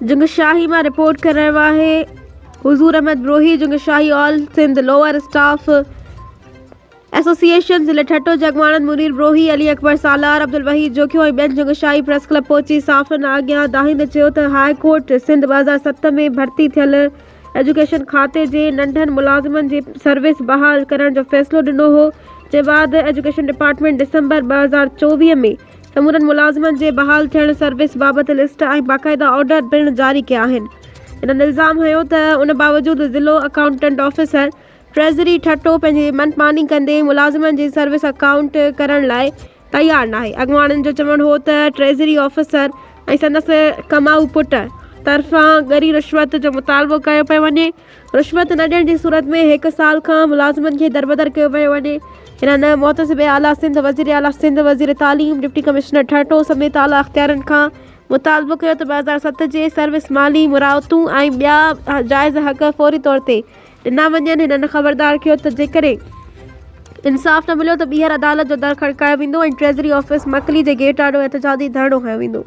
जुंगशाही में रिपोर्ट कर रहा है हुजूर Ahmed Brohi. Jungshahi all Sindh lower staff association ज़िले ठट्टो जगवाणन मुनीर ब्रोही अली अकबर सालार अब्दुल वहीद जोखियो ऐं ॿियनि जुंगशाही प्रेस क्लब पहुची साफ़िन अॻियां दाहिंदे चयो त हाई कोर्ट सिंध 2007 में भर्ती थियल एजुकेशन खाते जे नंढनि मुलाज़िमनि जी सर्विस बहाल करण जो फ़ैसिलो ॾिनो हो। जे बाद एजुकेशन डिपार्टमेंट दिसंबर 2024 में समूरनि मुलाज़िमनि जे बहाल थियण सर्विस बाबति लिस्ट ऐं बाक़ाइदा ऑर्डर पिणु जारी कया आहिनि। इन्हनि इल्ज़ाम हयो त उन बावजूदि ज़िलो अकाउंटेंट ऑफिसर ट्रेज़री ठट्टो पंहिंजी मनमानी कंदे मुलाज़िमनि जी सर्विस अकाउंट करण लाइ तयारु नाहे। अॻुवाणनि जो चवणु हो त ट्रेज़री ऑफिसर ऐं संदसि कमाऊ पुट तरफ़ां ॻरी रिश्वत जो मुतालबो कयो पियो वञे। रिश्वत न ॾियण जी सूरत में 1 साल खां मुलाज़िमनि खे दरबदर कयो पियो वञे। इन्हनि मोहतसिब आला सिंध वज़ीर आला सिंध वज़ीर तालीम डिप्टी कमिश्नर ठट्टो समेत आला अख़्तियारनि खां मुतालबो कयो त 2007 जे सर्विस माली मुरावतूं ऐं ॿिया जाइज़ हक़ फ़ौरी तौर ते ॾिना वञनि। हिननि ख़बरदार कयो त जेकॾहिं इंसाफ़ न मिलियो त ॿीहर अदालत जो दर खड़कायो वेंदो ऐं ट्रेज़री ऑफिस मकली जे गेट आॾो एहतजाजी धरणो खयो वेंदो।